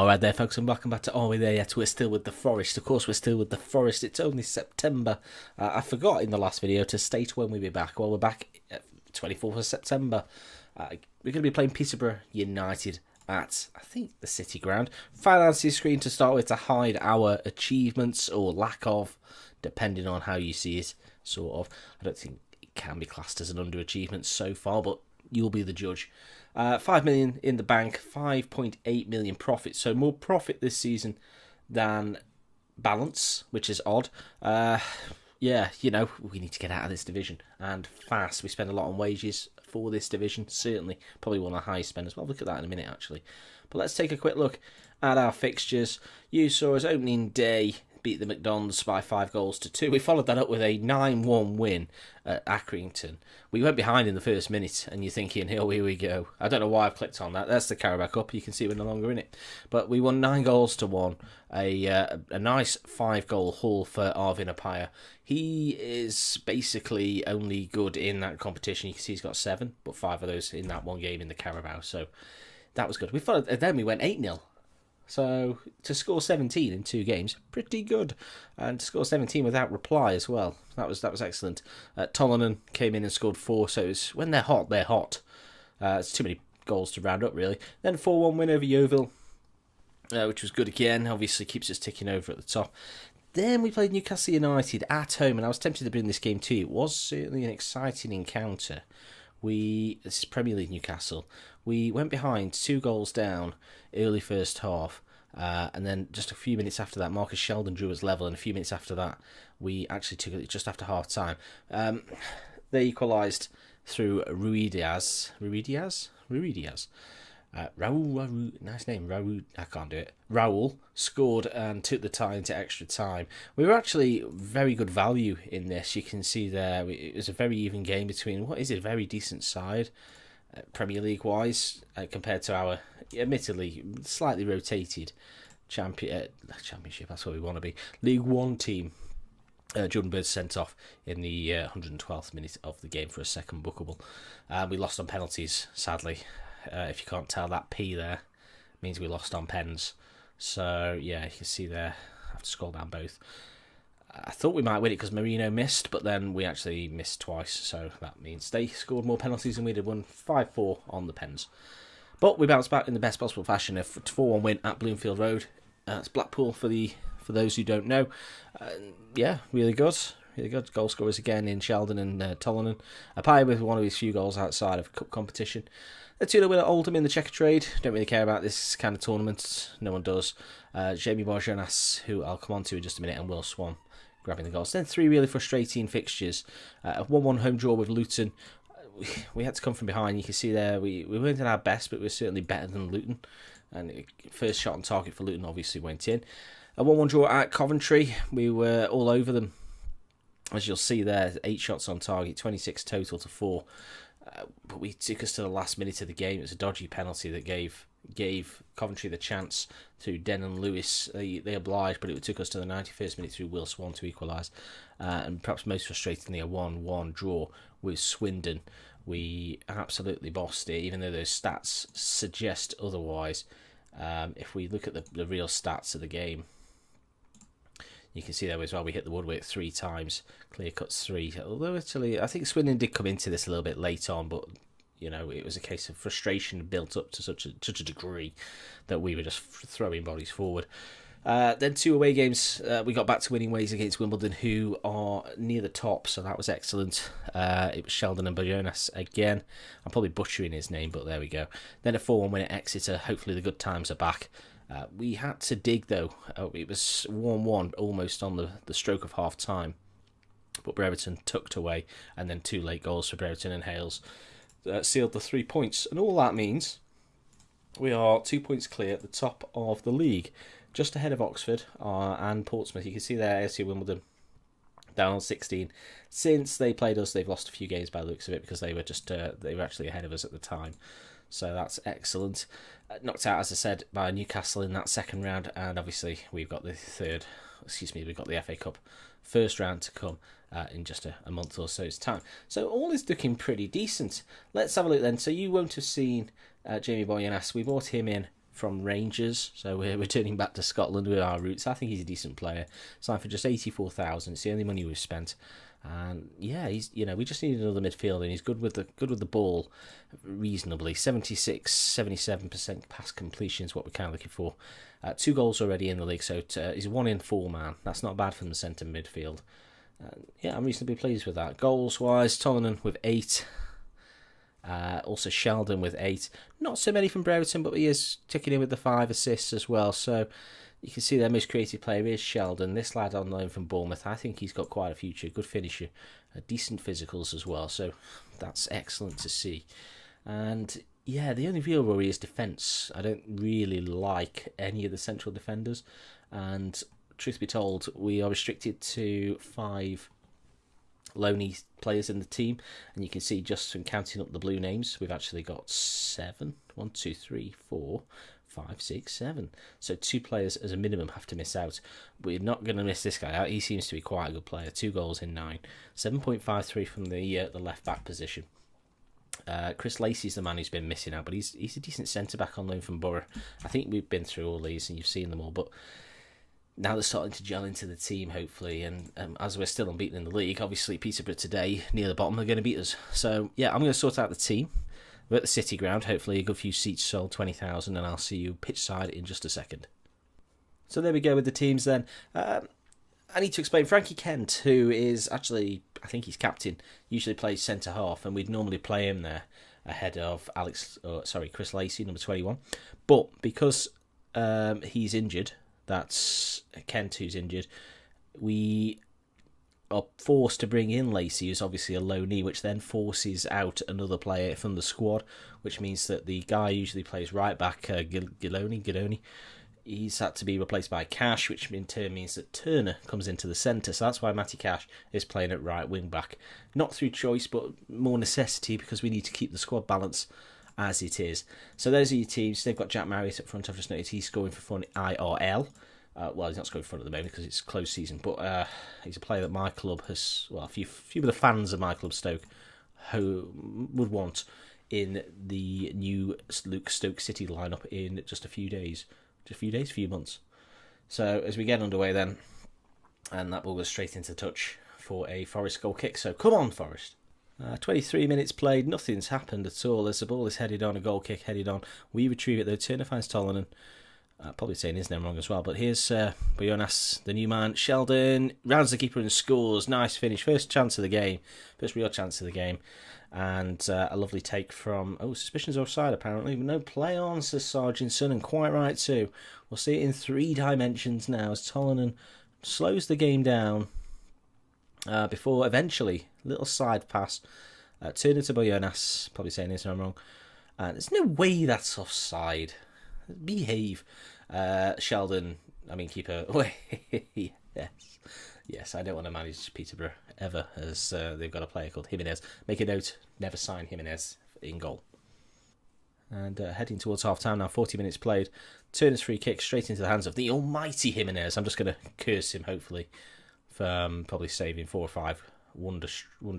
All right there, folks, and welcome back to Are We There Yet? We're still with the Forest. Of course, we're still with the Forest. It's only September. I forgot in the last video to state when we'll be back. Well, we're back 24th of September. We're going to be playing Peterborough United at, I think, the City Ground. Fancy screen to start with to hide our achievements or lack of, depending on how you see it, sort of. I don't think it can be classed as an underachievement so far, but you'll be the judge. 5 million in the bank, 5.8 million profit. So more profit this season than balance, which is odd. Yeah, you know, we need to get out of this division and fast. We spend a lot on wages for this division, certainly. Probably one of the highest spenders. Well, I'll look at that in a minute, actually. But let's take a quick look at our fixtures. You saw us opening day beat the McDonald's by 5-2. We followed that up with a 9-1 win at Accrington. We went behind in the first minute, and you're thinking, here we go. I don't know why I've clicked on that. That's the Carabao Cup. You can see we're no longer in it. But we won 9-1. A nice 5-goal haul for Arvin Appiah. He is basically only good in that competition. You can see he's got 7, but 5 of those in that one game in the Carabao. So that was good. We followed, then we went 8-0. So to score 17 in 2 games, pretty good, and to score 17 without reply as well. That was excellent. Tollenon came in and scored 4. So it was, when they're hot, they're hot. It's too many goals to round up, really. Then 4-1 win over Yeovil, which was good again. Obviously keeps us ticking over at the top. Then we played Newcastle United at home, and I was tempted to bring this game to you. It was certainly an exciting encounter. This is Premier League Newcastle. We went behind 2 goals down early first half, and then just a few minutes after that, Marcus Sheldon drew us level, and a few minutes after that, we actually took it just after half time. They equalised through Ruidiaz. Raul, nice name, Raul, I can't do it. Raul scored and took the tie into extra time. We were actually very good value in this. You can see there, it was a very even game between, what is it, a very decent side, Premier League-wise, compared to our, admittedly, slightly rotated championship, that's what we want to be, League One team. Jordan Bird sent off in the 112th minute of the game for a second bookable. We lost on penalties, sadly. If you can't tell, that P there means we lost on pens. So, yeah, you can see there, I have to scroll down both. I thought we might win it because Marino missed, but then we actually missed twice. So that means they scored more penalties than we did, won 5-4 on the pens. But we bounced back in the best possible fashion. A 4-1 win at Bloomfield Road. It's Blackpool for those who don't know. Yeah, really good. Really good. Goal scorers again in Sheldon and Tollenon. Appiah with one of his few goals outside of cup competition. The 2-0 win at Oldham in the checker trade. Don't really care about this kind of tournament. No one does. Jamie Bourgeois, who I'll come on to in just a minute, and Will Swan grabbing the goals. Then 3 really frustrating fixtures. A 1-1 home draw with Luton. We had to come from behind. You can see there we weren't at our best, but we were certainly better than Luton. And first shot on target for Luton obviously went in. A 1-1 draw at Coventry. We were all over them. As you'll see there, 8 shots on target, 26 total to 4. But we took us to the last minute of the game. It was a dodgy penalty that gave Coventry the chance to Denon Lewis. They obliged, but it took us to the 91st minute through Will Swan to equalise. And perhaps most frustratingly, a 1-1 draw with Swindon. We absolutely bossed it, even though those stats suggest otherwise. If we look at the real stats of the game, you can see there as well, we hit the woodwork 3 times, clear cuts 3. Although actually, I think Swindon did come into this a little bit late on, but you know, it was a case of frustration built up to such a degree that we were just throwing bodies forward. Then 2 away games, we got back to winning ways against Wimbledon, who are near the top, so that was excellent. It was Sheldon and Bourgeois again. I'm probably butchering his name, but there we go. Then a 4-1 win at Exeter. Hopefully the good times are back. We had to dig though. It was 1-1 almost on the stroke of half time, but Brereton tucked away, and then 2 late goals for Brereton and Hales sealed the 3 points. And all that means we are 2 points clear at the top of the league, just ahead of Oxford and Portsmouth. You can see there AFC Wimbledon down on 16. Since they played us, they've lost a few games by the looks of it, because they were actually ahead of us at the time. So that's excellent. Knocked out, as I said, by Newcastle in that second round, and obviously we've got the FA Cup first round to come in just a month or so's time. So all is looking pretty decent. Let's have a look then. So you won't have seen Jamie Bourgeois. We brought him in from Rangers, so we're returning back to Scotland with our roots. I think he's a decent player. Signed for just 84,000. It's the only money we've spent. And yeah, he's we just need another midfielder, and he's good with the ball, reasonably 76-77% pass completion is what we're kind of looking for. 2 goals already in the league, so he's a 1 in 4 man. That's not bad from the centre midfield. Yeah, I'm reasonably pleased with that. Goals wise, Tollenan with 8. Also Sheldon with 8. Not so many from Brereton, but he is ticking in with the 5 assists as well. So you can see their most creative player is Sheldon. This lad on loan from Bournemouth, I think he's got quite a future. Good finisher, decent physicals as well. So that's excellent to see. And yeah, the only real worry is defence. I don't really like any of the central defenders. And truth be told, we are restricted to 5 loanee players in the team, and you can see just from counting up the blue names, we've actually got 7. 1, 2, 3, 4, 5, 6, 7. So 2 players as a minimum have to miss out. We're not going to miss this guy out. He seems to be quite a good player. 2 goals in 9. 7.53 from the left back position. Chris Lacey's the man who's been missing out, but he's a decent centre back on loan from Borough. I think we've been through all these and you've seen them all, but now they're starting to gel into the team, hopefully, and as we're still unbeaten in the league, obviously Peterborough today, near the bottom, are going to beat us. So, yeah, I'm going to sort out the team. We're at the City Ground, hopefully a good few seats sold, 20,000, and I'll see you pitch side in just a second. So there we go with the teams then. I need to explain, Frankie Kent, who is actually, I think he's captain, usually plays centre-half, and we'd normally play him there ahead of Chris Lacey, number 21. But because he's injured, that's Kent who's injured, we are forced to bring in Lacey, who's obviously a loanee, which then forces out another player from the squad, which means that the guy usually plays right back, Giloni, he's had to be replaced by Cash, which in turn means that Turner comes into the centre. So that's why Matty Cash is playing at right wing back. Not through choice, but more necessity, because we need to keep the squad balance as it is. So those are your teams. They've got Jack Marriott up front. I've just noticed he's scoring for fun IRL. Well, he's not scoring for fun at the moment because it's closed season, but he's a player that my club has, well, a few of the fans of my club, Stoke, who would want in the new Luke Stoke City lineup in just a few months. So as we get underway then, and that ball goes straight into touch for a Forest goal kick. So come on, Forest. 23 minutes played, nothing's happened at all. As the ball is headed on, a goal kick headed on. We retrieve it though. Turner finds Tollenan. Probably saying his name wrong as well, but here's Boyonas, the new man. Sheldon rounds the keeper and scores. Nice finish. First chance of the game. First real chance of the game. And a lovely take from... Oh, suspicions offside apparently. No play on, says Sargentson, and quite right too. We'll see it in 3 dimensions now as Tollenan slows the game down before eventually, little side pass. Turner to Boyonas. Probably saying his name wrong. There's no way that's offside. Behave. Sheldon, keeper. Yes, I don't want to manage Peterborough ever, as they've got a player called Jimenez. Make a note, never sign Jimenez in goal. And heading towards half-time now, 40 minutes played. Turner's free kick straight into the hands of the almighty Jimenez. I'm just going to curse him, hopefully, for probably saving 4 or 5 wonder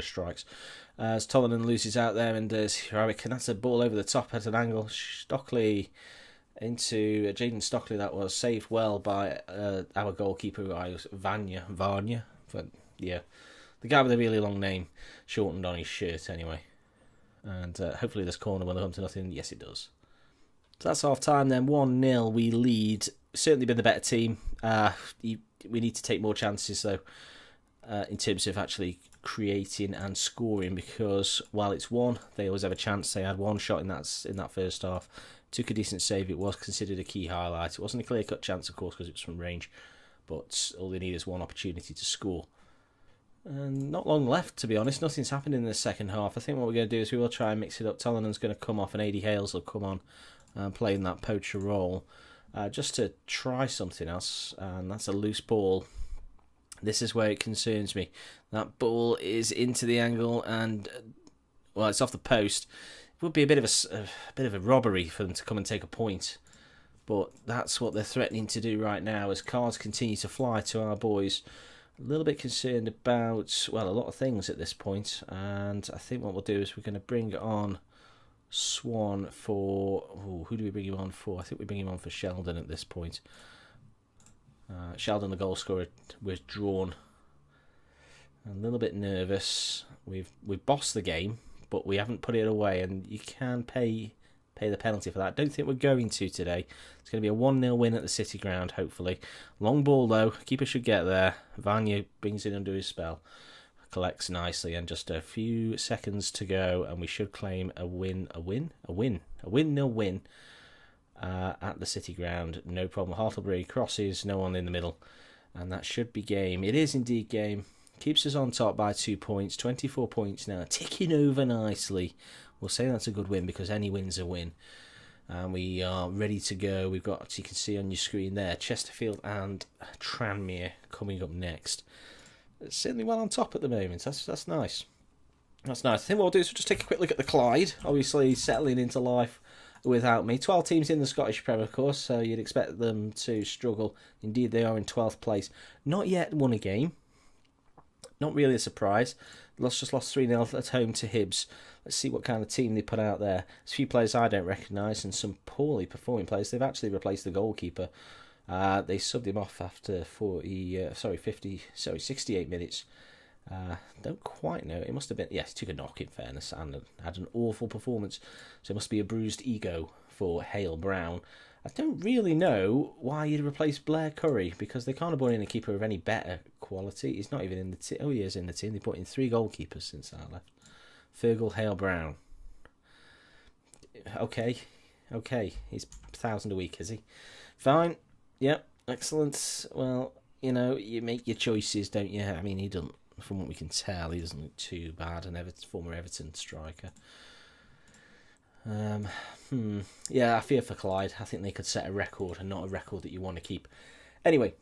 strikes. As Tollenan loses out there, and there's heroic, and that's a ball over the top at an angle. Stockley into Jaden Stockley, that was saved well by our goalkeeper, Varnia. But yeah, the guy with a really long name, shortened on his shirt anyway. And hopefully this corner will come to nothing. Yes, it does. So that's half time then. 1-0, we lead. Certainly been the better team. We need to take more chances though, in terms of actually creating and scoring, because while it's 1, they always have a chance. They had 1 shot in that first half. Took a decent save. It was considered a key highlight. It wasn't a clear-cut chance, of course, because it was from range, but all they need is 1 opportunity to score. And not long left, to be honest. Nothing's happened in the second half. I think what we're going to do is we will try and mix it up. Tollenan's going to come off, and AD Hales will come on and play in that poacher role, just to try something else. And that's a loose ball. This is where it concerns me. That ball is into the angle, and well, it's off the post. It would be a bit of a robbery for them to come and take a point, but that's what they're threatening to do right now as cards continue to fly to our boys. A little bit concerned about, well, a lot of things at this point, and I think what we'll do is we're going to bring on Swan for... Ooh, who do we bring him on for? I think we bring him on for Sheldon at this point. Sheldon, the goal scorer, withdrawn. A little bit nervous. We've bossed the game, but we haven't put it away, and you can pay the penalty for that. Don't think we're going to today. It's going to be a 1-0 win at the City Ground, hopefully. Long ball, though. Keeper should get there. Vanya brings it under his spell. Collects nicely, and just a few seconds to go, and we should claim a 1-0 win at the City Ground. No problem. Hartlebury crosses, no one in the middle, and that should be game. It is indeed game. Keeps us on top by 2 points. 24 points now, ticking over nicely. We'll say that's a good win because any win's a win. And we are ready to go. We've got, as you can see on your screen there, Chesterfield and Tranmere coming up next. It's certainly well on top at the moment. That's nice. That's nice. I think what we'll do is we'll just take a quick look at the Clyde. Obviously settling into life without me. 12 teams in the Scottish Premier, of course, so you'd expect them to struggle. Indeed, they are in 12th place. Not yet won a game. Not really a surprise. Just lost 3-0 at home to Hibs. Let's see what kind of team they put out there. There's a few players I don't recognise and some poorly performing players. They've actually replaced the goalkeeper. They subbed him off after 68 minutes. Don't quite know. It must have been... Yes, he took a knock in fairness and had an awful performance. So it must be a bruised ego for Hale Brown. I don't really know why you'd replace Blair Curry, because they can't have brought in a keeper of any better quality. He's not even in the team. Oh, he is in the team. They put in 3 goalkeepers since I left. Fergal, Hale Brown. Okay. He's 1,000 a week, is he? Fine. Yep. Excellent. Well, you know, you make your choices, don't you? I mean, he doesn't, from what we can tell, he doesn't look too bad. An former Everton striker. Yeah, I fear for Clyde. I think they could set a record, and not a record that you want to keep. Anyway,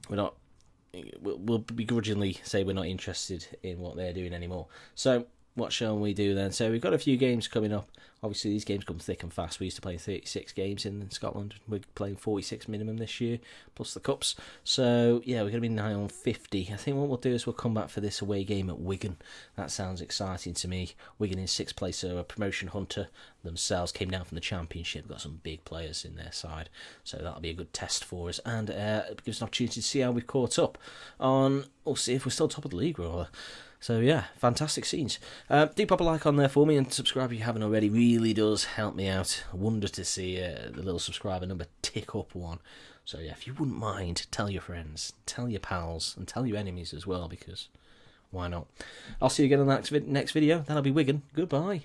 we'll begrudgingly say we're not interested in what they're doing anymore. So what shall we do then? So we've got a few games coming up. Obviously, these games come thick and fast. We used to play 36 games in Scotland. We're playing 46 minimum this year, plus the cups. So, yeah, we're going to be nigh on 50. I think what we'll do is we'll come back for this away game at Wigan. That sounds exciting to me. Wigan in 6th place, so a promotion hunter themselves, came down from the Championship. Got some big players in their side. So that'll be a good test for us. And it gives us an opportunity to see how we've caught up on... We'll see if we're still top of the league, rather. So yeah, fantastic scenes. Do pop a like on there for me and subscribe if you haven't already. Really does help me out. I wonder to see the little subscriber number tick up one. So yeah, if you wouldn't mind, tell your friends, tell your pals, and tell your enemies as well, because why not? I'll see you again on the next video. That'll be Wigan. Goodbye.